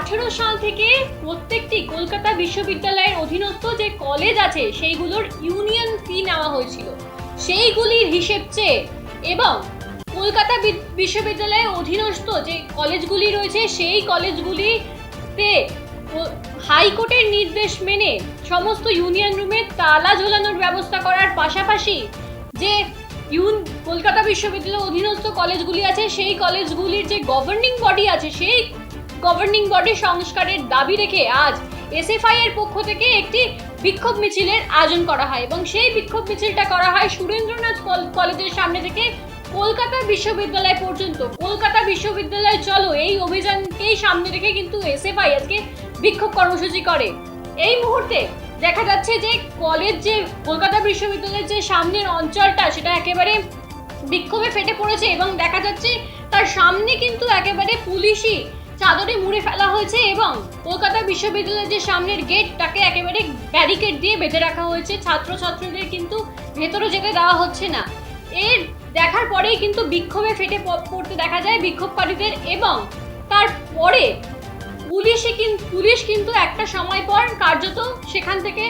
2018 সাল থেকে প্রত্যেকটি কলকাতা বিশ্ববিদ্যালয়ের অধীনস্থ যে কলেজ আছে সেইগুলোর ইউনিয়ন ফি নেওয়া হয়েছিল, সেইগুলির হিসেব চেয়ে এবং কলকাতা বিশ্ববিদ্যালয়ের অধীনস্থ যে কলেজগুলি রয়েছে সেই কলেজগুলিতে হাইকোর্টের নির্দেশ মেনে সমস্ত ইউনিয়ন রুমে তালা ঝোলানোর ব্যবস্থা করার পাশাপাশি যে কলকাতা বিশ্ববিদ্যালয়ের অধীনস্থ কলেজগুলি আছে সেই কলেজগুলির যে গভর্নিং বডি আছে সেই গভর্নিং বডি সংস্কারের দাবি রেখে আজ এসএফআই এর পক্ষ থেকে একটি বিক্ষোভ মিছিলের আয়োজন করা হয় এবং সেই বিক্ষোভ মিছিলটা করা হয় সুরেন্দ্রনাথ কলেজের সামনে থেকে কলকাতা বিশ্ববিদ্যালয় পর্যন্ত। কলকাতা বিশ্ববিদ্যালয় চলো এই অভিযানকেই সামনে রেখে কিন্তু এসএফআই আজকে বিক্ষোভ কর্মসূচি করে। এই মুহূর্তে দেখা যাচ্ছে যে কলেজ যে কলকাতা বিশ্ববিদ্যালয়ের যে সামনের অঞ্চলটা সেটা একেবারে বিক্ষোভে ফেটে পড়েছে এবং দেখা যাচ্ছে তার সামনে কিন্তু একেবারে পুলিশি চাদরে মুড়ে ফেলা হয়েছে এবং কলকাতা বিশ্ববিদ্যালয়ের যে সামনের গেটটাকে একেবারে ব্যারিকেড দিয়ে বেঁধে রাখা হয়েছে। ছাত্রছাত্রীদের কিন্তু ভেতরে যেতে দেওয়া হচ্ছে না। এর দেখার পরেই কিন্তু বিক্ষোভে ফেটে পড়তে দেখা যায় বিক্ষোভকারীদের এবং তারপরে পুলিশ কিন্তু একটা সময় পর কার্যত সেখান থেকে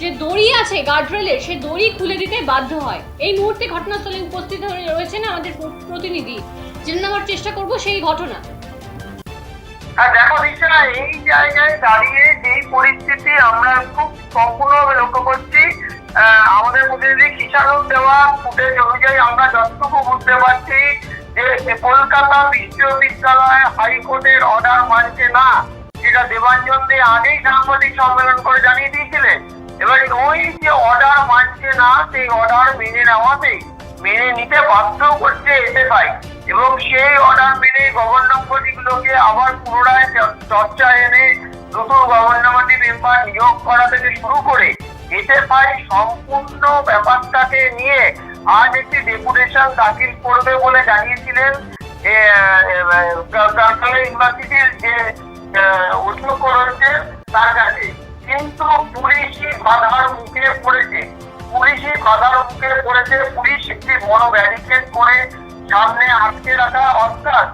যে দড়ি আছে গার্ডরেলের সে দড়ি খুলে দিতে বাধ্য হয়। এই মুহূর্তে ঘটনাস্থলে উপস্থিত রয়েছেন আমাদের প্রতিনিধি, জেনে নেওয়ার চেষ্টা করব সেই ঘটনা। দেখো দীক্ষা, এই জায়গায় দাঁড়িয়ে যেই পরিস্থিতি আমরা খুব সম্পূর্ণভাবে লক্ষ্য করছি, আমাদের প্রতিনিধি কিষাণক দেওয়া ফুটেজ অনুযায়ী আমরা যতটুকু বুঝতে পারছি যে কলকাতা বিশ্ববিদ্যালয় হাইকোর্টের অর্ডার মানছে না, যেটা দেবাঞ্জন দে আগেই সাংবাদিক সম্মেলন করে জানিয়ে দিয়েছিলেন। এবার ওই যে অর্ডার মানছে না সেই অর্ডার মেনে নিতে বাধ্য করছে এসএফআই এবং সেই অর্ডার মেনে গভর্নর বডিগুলোকে আবার পুনরায় চর্চা এনে নতুন গভর্নর বডি মেম্বার নিয়োগ করা থেকে শুরু করে এসএফআই সম্পূর্ণ ব্যাপারটাকে নিয়ে আজ একটি ডেপুটেশন দাখিল করবে বলে জানিয়েছিলেন ক্যালকাটা ইউনিভার্সিটির যে অধ্যক্ষ রয়েছে তার কাছে। কিন্তু পুলিশই বাধার মুখে পড়েছে। পুলিশ একটি বড় ব্যারিকেড করে সামনে আটকে রাখা, অর্থাৎ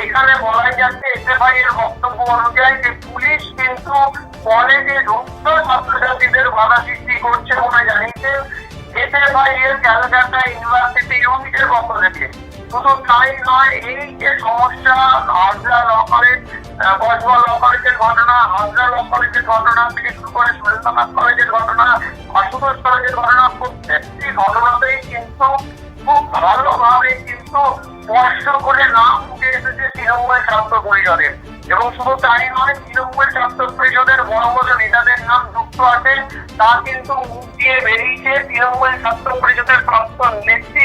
এখানে বলা যাচ্ছে এসএফআই এর বক্তব্য অনুযায়ী যে পুলিশ কিন্তু কলেজে ঢুকত ছাত্রছাত্রীদের বাধা সৃষ্টি করছে বলে জানিয়েছেন এসএফআই এর ক্যালকাটা ইউনিভার্সিটি ইউনিটের পক্ষ থেকে। শুধু তাই নয়, এই যে সমস্যা হাজরা ল কলেজ, বজবল ল কলেজের ঘটনা, হাজরা ল কলেজের ঘটনা থেকে শুরু করে সুরেন্দ্রনাথ কলেজের ঘটনা, আশুতোষ কলেজের ঘটনা, প্রত্যেকটি ঘটনাতেই কিন্তু খুব ভালোভাবে কিন্তু স্পষ্ট করে নাম উঠে এসেছে তৃণমূল ছাত্র পরিষদের। এবং শুধু তাই নয়, তৃণমূল ছাত্র পরিষদের বড় বড় নেতাদের নাম যুক্ত আছে, তা কিন্তু মুখ দিয়ে বেরিয়েছে তৃণমূল ছাত্র পরিষদের প্রাক্তন নেত্রী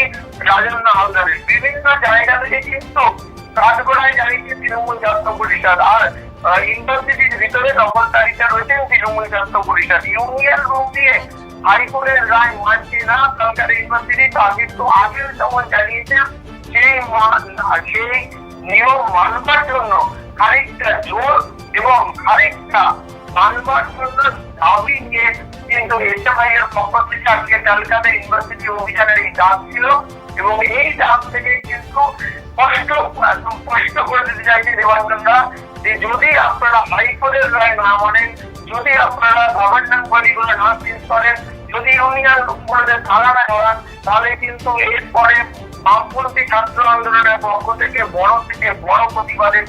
রাজেন্দ্র হালদারের। বিভিন্ন জায়গা থেকে কিন্তু কাঠগড়ায় জানিয়েছে তৃণমূল ছাত্র পরিষদ। আর ইউনিভার্সিটির ভিতরে দখলদারিতে রয়েছেন তৃণমূল ছাত্র পরিষদ। ইউনিয়ন রুম দিয়ে হাইকোর্টের রায় মানছে না কলকাতা ইউনিভার্সিটি, তা কিন্তু আগেও যেমন জানিয়েছে সেই নিয়ম মানবার জন্য খানিকটা জোর এবং খানিকটা মানবার জন্য দাবি নিয়ে কিন্তু এসএফআই এর পক্ষ থেকে আজকে কলকাতা ইউনিভার্সিটি অভিযানের এই ডাক ছিল এবং এই ডাক থেকে কিন্তু স্পষ্ট করে দিতে চাইছে দেবাঞ্জনরা যে যদি আপনারা হাইকোর্টের রায় না মানেন, যদি আপনারা গভর্নর বডিগুলো না চেঞ্জ করেন, যদি ইউনিয়ন রুমগুলোতে তালা না করান, তাহলে কিন্তু এরপরে বামপন্থী ছাত্র আন্দোলনের পক্ষ থেকে বড় প্রতিবাদের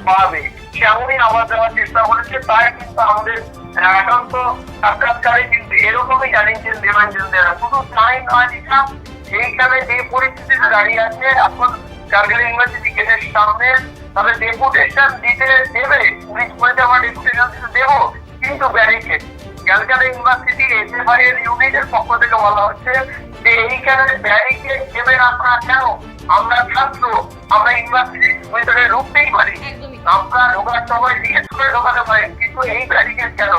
পাবে। সেমনই আবার দেওয়ার চেষ্টা করেছে। তাই কিন্তু আমাদের একান্ত সাক্ষাৎকারে কিন্তু এরকমই জানিয়েছেন দেবাঞ্জন দেরা। শুধু তাই নয়, এইখানে যে পরিস্থিতিতে দাঁড়িয়ে আছে এখন ক্যালকাটা ইউনিভার্সিটি গেটের সামনে, তাহলে ডেপুটেশন দিতে দেবে, পুলিশ বলেছে আমরা ডেপুটেশন দিতে দেবো, কিন্তু ব্যারিকেড ক্যালকাটা ইউনিভার্সিটি এসএফআই এর ইউনিটের পক্ষ থেকে বলা হচ্ছে যে এইখানে ব্যারিকেড দেবেন আপনারা কেন? আমরা ছাত্র, আমরা ইউনিভার্সিটির ভিতরে ঢুকতেই পারি, আপনারা ঢোকার সময় জিজ্ঞেস করে ঢোকাতে পারেন, কিন্তু এই ব্যারিকেড কেন?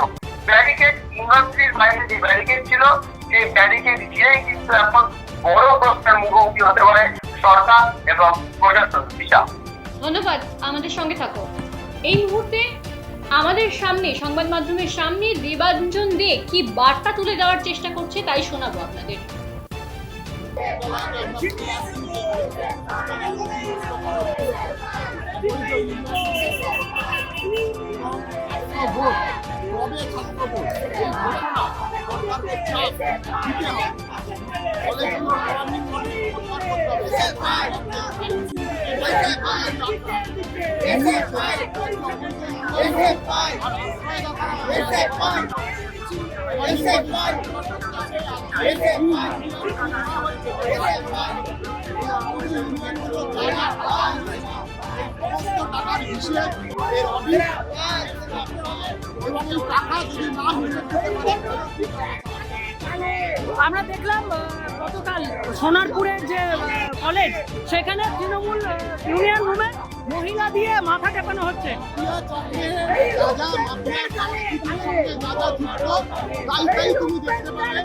ব্যারিকেড ইউনিভার্সিটির বাইরে যে ব্যারিকেড ছিল সেই ব্যারিকেড ঘিরেই কিন্তু এখন বড় প্রশ্নের মুখোমুখি হতে পারে সরকার এবং প্রশাসন। বিশাল ধন্যবাদ, আমাদের সঙ্গে থাকো। এই মুহূর্তে আমাদের সামনে সংবাদ মাধ্যমের সামনে দেবাঞ্জন দে কি বার্তা তুলে দেওয়ার চেষ্টা করছে তাই শোনাবো আপনাদের। ভোট, কবে ছাত্র ভোট, এই ঘোষণা সরকারকে চাপ দিতে হবে। কলেজগুলোর গভর্নিং বডি প্রচার করতে হবে। টাকার হিসেব এর অডিট এবং এই টাকা যদি না হিসেব করতে পারে, আমরা দেখলাম গতকাল সোনারপুরের যে কলেজ সেখানে তৃণমূল ইউনিয়ন রুমে মহিলা দিয়ে মাথা টেপানো হচ্ছে। তাই তুমি দেখতে পাবে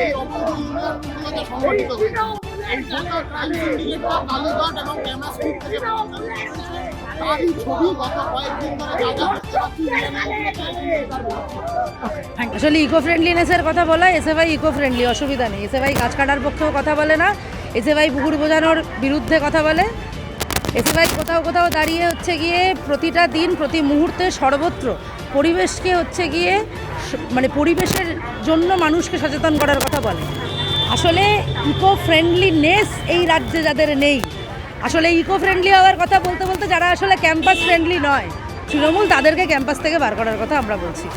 এই অবৈধ ইউনিয়নগুলোতে সংগঠিত হয়েছে। এই গোটা ক্রাইম সিন্ডিকেটটা কালীঘাট এবং ক্যামাস্ট্রিট থেকে তারই ছবি গত কয়েকদিন ধরে যা যা হচ্ছে আসলে ইকো ফ্রেন্ডলিনেসের কথা বলা, এসএফআই ইকো ফ্রেন্ডলি, অসুবিধা নেই। এসএফআই গাছ কাটার পক্ষেও কথা বলে না, এসএফআই পুকুর বোঝানোর বিরুদ্ধে কথা বলে। এসএফআই কোথাও কোথাও দাঁড়িয়ে হচ্ছে গিয়ে প্রতিটা দিন প্রতি মুহূর্তে সর্বত্র পরিবেশকে হচ্ছে গিয়ে মানে পরিবেশের জন্য মানুষকে সচেতন করার কথা বলে। আসলে ইকো ফ্রেন্ডলিনেস এই রাজ্যে যাদের নেই, আসলে ইকো ফ্রেন্ডলি হওয়ার কথা বলতে বলতে যারা আসলে ক্যাম্পাস ফ্রেন্ডলি নয় তৃণমূল, তাদেরকে ক্যাম্পাস থেকে বার করার কথা আমরা বলছি।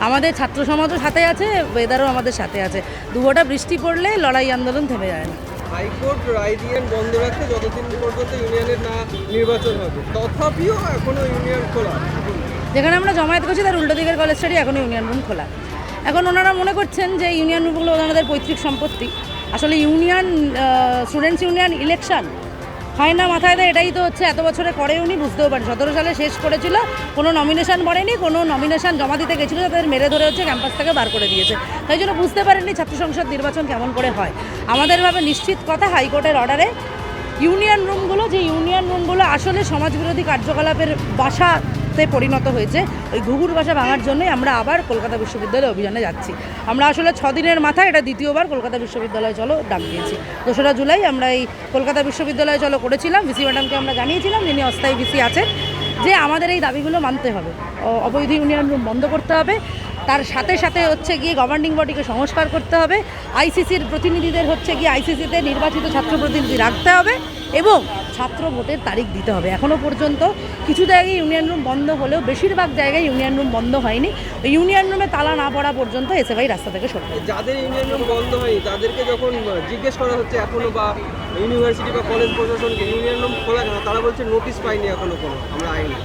আমাদের ছাত্র সমাজও সাথে আছে, ওয়েদারও আমাদের সাথে আছে। দুবোটা বৃষ্টি পড়লে লড়াই আন্দোলন থেমে যায় না। হাইকোর্ট রায় দিয়ে বন্ধ রাখতে যতদিন পর্যন্ত ইউনিয়নের না নির্বাচন হবে, তথাপিও এখনো ইউনিয়ন খোলা। যেখানে আমরা জমায়েত করছি তার উল্টো দিকের কলেজটারই এখনও ইউনিয়ন রুম খোলা। এখন ওনারা মনে করছেন যে ইউনিয়ন রুমগুলো ওনাদের পৈতৃক সম্পত্তি। আসলে ইউনিয়ন স্টুডেন্টস ইউনিয়ন ইলেকশন হয় না মাথায় দেয়, এটাই তো হচ্ছে এত বছরে করে উনি বুঝতেও পারেন। 17 সালে শেষ করেছিল, কোনো নমিনেশন পড়েনি, কোনো নমিনেশন জমা দিতে গেছিলো, তাদের মেরে ধরে হচ্ছে ক্যাম্পাস থেকে বার করে দিয়েছে। তাই জন্য বুঝতে পারেননি ছাত্র সংসদ নির্বাচন কেমন করে হয়। আমাদের ভাবে নিশ্চিত কথা, হাইকোর্টের অর্ডারে ইউনিয়ন রুমগুলো আসলে সমাজবিরোধী কার্যকলাপের বাসাতে পরিণত হয়েছে। ওই ঘুঘুর বাসা ভাঙার জন্যই আমরা আবার কলকাতা বিশ্ববিদ্যালয়ে অভিযানে যাচ্ছি। আমরা আসলে 6 দিনের মাথায় এটা দ্বিতীয়বার কলকাতা বিশ্ববিদ্যালয়ে চলো ডাক দিয়েছি। 2রা জুলাই আমরা এই কলকাতা বিশ্ববিদ্যালয়ে চলো করেছিলাম। ভিসি ম্যাডামকে আমরা জানিয়েছিলাম, যিনি অস্থায়ী ভিসি আছেন, যে আমাদের এই দাবিগুলো মানতে হবে। অবৈধ ইউনিয়ন রুম বন্ধ করতে হবে, তার সাথে সাথে হচ্ছে গিয়ে গভর্নিং বডিকে সংস্কার করতে হবে, আইসিসির প্রতিনিধিদের হচ্ছে গিয়ে আইসিসিতে নির্বাচিত ছাত্র প্রতিনিধি রাখতে হবে এবং ছাত্র ভোটের তারিখ দিতে হবে। এখনও পর্যন্ত কিছু জায়গায় ইউনিয়ন রুম বন্ধ হলেও বেশিরভাগ জায়গায় ইউনিয়ন রুম বন্ধ হয়নি। ইউনিয়ন রুমে তালা না পড়া পর্যন্ত এসএফআই রাস্তা থেকে সরবে। যাদের ইউনিয়ন রুম বন্ধ হয়নি তাদেরকে যখন জিজ্ঞেস করা হচ্ছে এখনো, বা ইউনিভার্সিটি বা কলেজ প্রশাসনকে ইউনিয়ন রুম খোলা কেন, তারা বলছে নোটিশ পাইনি এখনো কোনো, আমরা আইনি।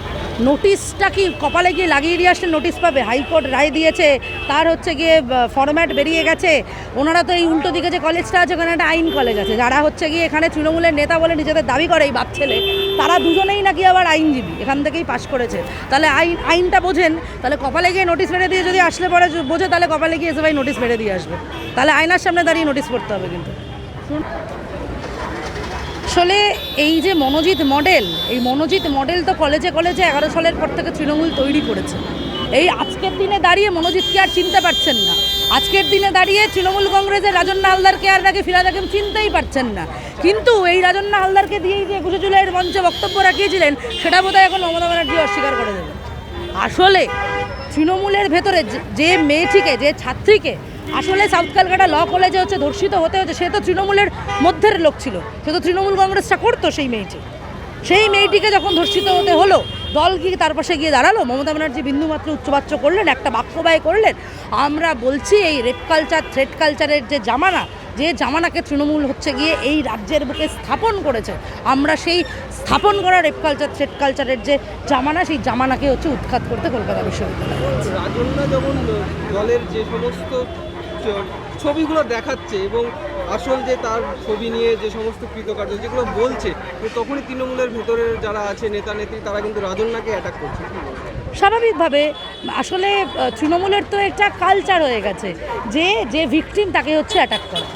নোটিশটা কি কপালে গিয়ে লাগিয়ে দিয়ে আসলে নোটিশ পাবে? হাইকোর্ট রায় দিয়েছে, তার হচ্ছে গিয়ে ফরম্যাট বেরিয়ে গেছে। ওনারা তো এই উল্টো দিকে যে কলেজটা আছে ওখানে একটা আইন কলেজ আছে, যারা হচ্ছে গিয়ে এখানে তৃণমূলের নেতা বলে নিজেদের দাবি করে এই বাপ ছেলে, তারা দুজনেই নাকি আবার আইনজীবী, এখান থেকেই পাশ করেছে। তাহলে আইনটা বোঝেন, তাহলে কপালে গিয়ে নোটিশ মেরে দিয়ে যদি আসলে পরে বোঝে, তাহলে কপালে গিয়ে এসে ভাই নোটিশ মেরে দিয়ে আসবে। তাহলে আয়নার সামনে দাঁড়িয়ে নোটিশ পড়তে হবে। কিন্তু আসলে এই যে মনোজিৎ মডেল তো কলেজে 11 সালের পর থেকে তৃণমূল তৈরি করেছে। এই আজকের দিনে দাঁড়িয়ে মনোজিৎকে আর চিনতে পারছেন না। আজকের দিনে দাঁড়িয়ে তৃণমূল কংগ্রেসের রাজন্না হালদারকে আর নাকি ফিরাদ হাকিম চিনতেই পারছেন না। কিন্তু এই রাজন্না হালদারকে দিয়েই যে 21 জুলাইয়ের মঞ্চে বক্তব্য রাখিয়েছিলেন, সেটা বোধহয় এখন মমতা ব্যানার্জি অস্বীকার করে দেবেন। আসলে তৃণমূলের ভেতরে যে মেয়েটিকে, যে ছাত্রীকে আসলে সাউথ ক্যালকাটা ল কলেজে হচ্ছে ধর্ষিত হতে হচ্ছে, সে তো তৃণমূলের মধ্যের লোক ছিল, সে তো তৃণমূল কংগ্রেসটা করতো। সেই মেয়েটিকে যখন ধর্ষিত হতে হলো, দল কি তার পাশে গিয়ে দাঁড়ালো? মমতা ব্যানার্জি বিন্দুমাত্র উচ্চবাচ্য করলেন, একটা বাক্য ব্যয় করলেন? আমরা বলছি এই রেপ কালচার, থ্রেড কালচারের যে জামানাকে তৃণমূল হচ্ছে গিয়ে এই রাজ্যের বুকে স্থাপন করেছে, আমরা সেই স্থাপন করা রেপ কালচার, থ্রেড কালচারের যে জামানা, সেই জামানাকে হচ্ছে উৎখাত করতে কলকাতা বিশ্ববিদ্যালয়। রাজন্না যখন দলের যে সমস্ত ছবিগুলো দেখাচ্ছে এবং আসল যে তার ছবি নিয়ে যে সমস্ত কৃতকার্য যেগুলো বলছে, তখনই তৃণমূলের ভেতরের যারা আছে নেতা নেত্রী, তারা কিন্তু রাজন্নাকে অ্যাটাক করছে। স্বাভাবিকভাবে আসলে তৃণমূলের তো একটা কালচার হয়ে গেছে যে ভিকটিম তাকে হচ্ছে অ্যাটাক করা।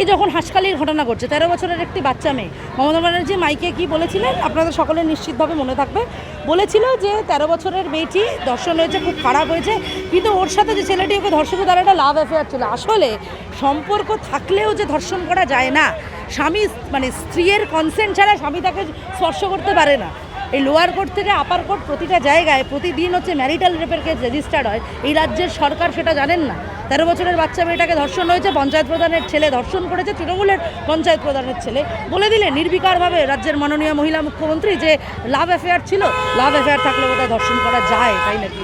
এই যখন হাসকালির ঘটনা ঘটছে, 13 বছরের একটি বাচ্চা মেয়ে, মমতা ব্যানার্জি মাইকে কি বলেছিলেন আপনাদের সকলের নিশ্চিতভাবে মনে থাকবে, বলেছিল যে 13 বছরের মেয়েটি ধর্ষণ হয়েছে, খুব খারাপ হয়েছে, কিন্তু ওর সাথে যে ছেলেটি ওকে ধর্ষণ, তার একটা লাভ অ্যাফেয়ার ছিল। আসলে সম্পর্ক থাকলেও যে ধর্ষণ করা যায় না, স্বামী মানে স্ত্রীর কনসেন্ট ছাড়া স্বামী তাকে স্পর্শ করতে পারে না। এই লোয়ার কোর্ট থেকে আপার কোর্ট প্রতিটা জায়গায় প্রতিদিন হচ্ছে ম্যারিটাল রেপের কেস রেজিস্টার্ড হয়। এই রাজ্যের সরকার সেটা জানেন না। 13 বছরের বাচ্চা মেয়েটাকে ধর্ষণ হয়েছে, পঞ্চায়েত প্রধানের ছেলে ধর্ষণ করেছে, তৃণমূলের পঞ্চায়েত প্রধানের ছেলে। বলে দিলে নির্বিকারভাবে রাজ্যের মাননীয় মহিলা মুখ্যমন্ত্রী যে লাভ অ্যাফেয়ার ছিল, লাভ অ্যাফেয়ার থাকলে বোধহয় ধর্ষণ করা যায়, তাই নাকি?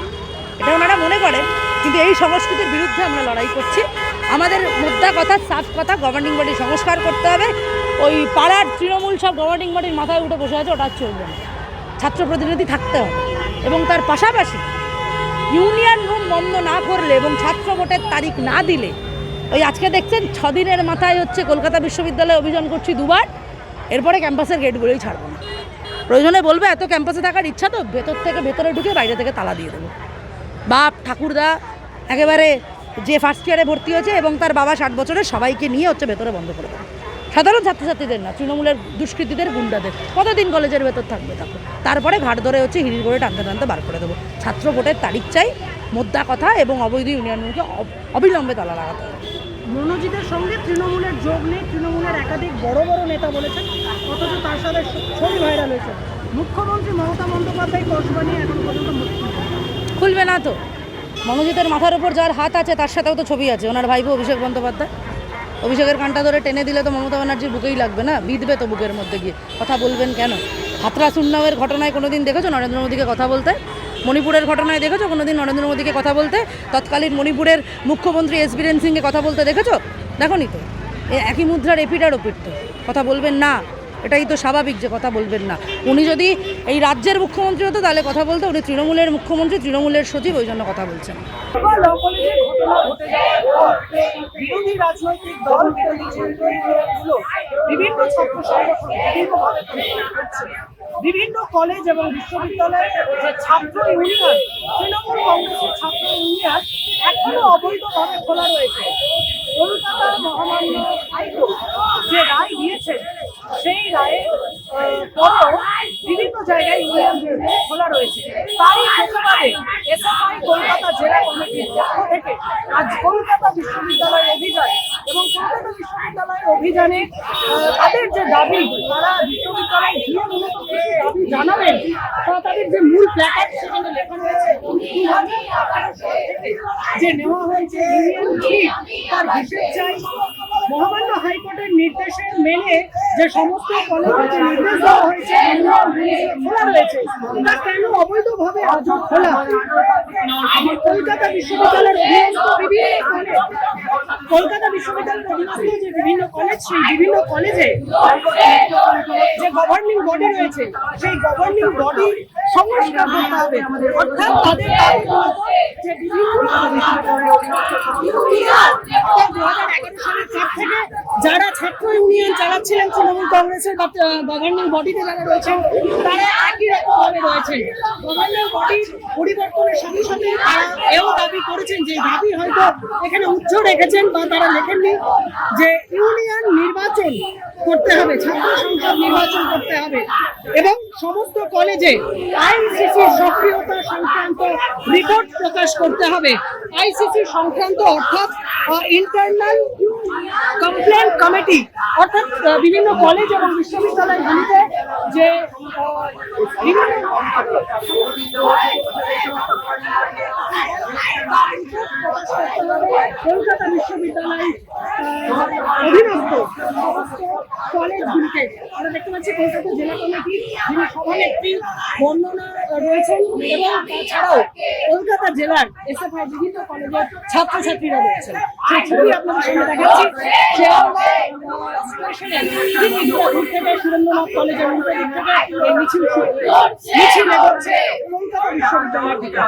এটা ওনারা মনে করেন। কিন্তু এই সংস্কৃতির বিরুদ্ধে আমরা লড়াই করছি। আমাদের মোদ্দা কথা, সাফ কথা, গভর্নিং বডি সংস্কার করতে হবে। ওই পাড়ার তৃণমূল সব গভর্নিং বডির মাথায় উঠে বসে আছে, ওটা চলবে না। ছাত্র প্রতিনিধি থাকতে হবে এবং তার পাশাপাশি ইউনিয়ন রুম বন্ধ না করলে এবং ছাত্র ভোটের তারিখ না দিলে, ওই আজকে দেখছেন 6 দিনের মাথায় হচ্ছে কলকাতা বিশ্ববিদ্যালয়ে অভিযান করছি 2 বার, এরপরে ক্যাম্পাসের গেটগুলোই ছাড়বো না। প্রয়োজনে বলবে এত ক্যাম্পাসে থাকার ইচ্ছা তো ভেতর থেকে ভেতরে ঢুকে বাইরে থেকে তালা দিয়ে দেবো। বাপ ঠাকুরদা একেবারে যে ফার্স্ট ইয়ারে ভর্তি হয়েছে এবং তার বাবা 60 বছরের, সবাইকে নিয়ে হচ্ছে ভেতরে বন্ধ করে দেবে। সাধারণ ছাত্রছাত্রীদের না, তৃণমূলের দুষ্কৃতীদের, গুন্ডাদের। কতদিন কলেজের ভেতর থাকবে তখন? তারপরে ঘাট ধরে হচ্ছে হিড়ির করে টানতে টানতে বার করে দেবো। ছাত্র ভোটের তারিখ চাই, মোদ্দা কথা, এবং অবৈধ ইউনিয়নকে অবিলম্বে তালা লাগাতে হবে। মনোজিতের সঙ্গে তৃণমূলের যোগ নেই, তৃণমূলের একাধিক বড় বড় নেতা বলেছেন, অথচ তার সাথে ছবি ভাইরাল হয়েছে। মুখ্যমন্ত্রী মমতা বন্দ্যোপাধ্যায় কসবা নিয়ে এখন পর্যন্ত মুখ খুলবে না তো। মনোজিতের মাথার উপর যার হাত আছে তার সাথেও তো ছবি আছে, ওনার ভাইপো অভিষেক বন্দ্যোপাধ্যায়। অভিষেকের কানটা ধরে টেনে দিলে তো মমতা ব্যানার্জির বুকেই লাগবে না, বিঁধবে তো বুকের মধ্যে গিয়ে। কথা বলবেন কেন? হাতরাস উন্নাওয়ের ঘটনায় কোনো দিন দেখেছো নরেন্দ্র মোদীকে কথা বলতে? মণিপুরের ঘটনায় দেখেছো কোনো দিন নরেন্দ্র মোদীকে কথা বলতে? তৎকালীন মণিপুরের মুখ্যমন্ত্রী এস বীরেন সিংকে কথা বলতে দেখেছো? দেখোনি তো। একই মুদ্রার এপিঠ আর ওপিঠ তো। কথা বলবেন না, এটাই তো স্বাভাবিক যে কথা বলবেন না। উনি যদি এই রাজ্যের মুখ্যমন্ত্রী হতো তাহলে কথা বলতো, উনি তৃণমূলের মুখ্যমন্ত্রী, তৃণমূলের সচিব, ওই জন্য কথা বলছেন। বিরোধী রাজনৈতিক দল, বিরোধী চিন্তাগুলো বিভিন্ন ছাত্র সংগঠন বিভিন্ন কলেজ এবং বিশ্ববিদ্যালয়ের যে ছাত্র ইউনিয়ন, তৃণমূল কংগ্রেসের ছাত্র ইউনিয়ন এখনো অবৈধভাবে খোলা রয়েছে। কলকাতা মহামান্য হাইকোর্ট যে রায় দিয়েছেন, সেই রায়ে পরেও বিভিন্ন জায়গায় ইউনিয়ন খোলা রয়েছে। তারই প্রতিবাদে এসএফআই কলকাতা জেলা কমিটির পক্ষ থেকে আজ কলকাতা বিশ্ববিদ্যালয় অভিযান, এবং কলকাতা বিশ্ববিদ্যালয় অভিযানে তাদের যে দাবি, তারা বিশ্ববিদ্যালয়ে গিয়ে মূলত কিছু দাবি জানাবেন। তাদের যে মূল প্ল্যাকার্ড, সেখানে লেখা রয়েছে 2018 সাল থেকে যে নেওয়া হয়েছে ইউনিয়ন ফি, তার হিসেব চাই। মহামান্য হাইকোর্টের নির্দেশে মেনে যে সমস্ত কলেজে নির্দেশ দেওয়া হয়েছে খোলা রয়েছে, তা কেন অবৈধভাবে আজও খোলা? কলকাতা বিশ্ববিদ্যালয়ের অধীনস্থ বিভিন্ন কলেজ, কলকাতা বিশ্ববিদ্যালয়ের অধীনস্থ যে বিভিন্ন কলেজ, সেই বিভিন্ন কলেজে যে গভর্নিং বডি রয়েছে, সেই গভর্নিং বডি সংস্কার করতে হবে। অর্থাৎ তাদের যে বিভিন্ন 2011 সালের পর থেকে যারা ছাত্র ইউনিয়ন চালাচ্ছিলেন তৃণমূল কংগ্রেসের গভর্নিং বডিতে যারা রয়েছেন, তারা একই রকমভাবে রয়েছেন। গভর্নিং বডি পরিবর্তনের সাথে সাথে তারা এও দাবি করেছেন, যে দাবি হয়তো এখানে উচ্চ রেখেছেন বা তারা লেখেননি, যে ইউনিয়ন নির্বাচন করতে হবে, ছাত্র সংসদ নির্বাচন করতে হবে, এবং সমস্ত কলেজে আইসিসি সক্রিয়তা সংক্রান্ত রিপোর্ট প্রকাশ করতে হবে। আইসিসি সংক্রান্ত অর্থাৎ ইন্টারনাল কমপ্লেন্ট কমিটি, অর্থাৎ বিভিন্ন কলেজ এবং বিশ্ববিদ্যালয়গুলিতে যে বিভিন্ন কলকাতা বিশ্ববিদ্যালয় অধীনস্থ সমস্ত কলেজগুলিকে আমরা দেখতে পাচ্ছি কলকাতা জেলা কমিটি যিনি সভানেত্রী বর্ণনা রয়েছেন, এবং তাছাড়াও কলকাতা জেলার এসএফআই বিভিন্ন কলেজের ছাত্রছাত্রীরা রয়েছেন। সেই ছবি আপনাদের সামনে দেখাচ্ছি। সুরেন্দ্রনাথ কলেজের উল্টো দিক থেকে এই মিছিল এগোচ্ছে কলকাতা বিশ্ববিদ্যালয়ের দিকে।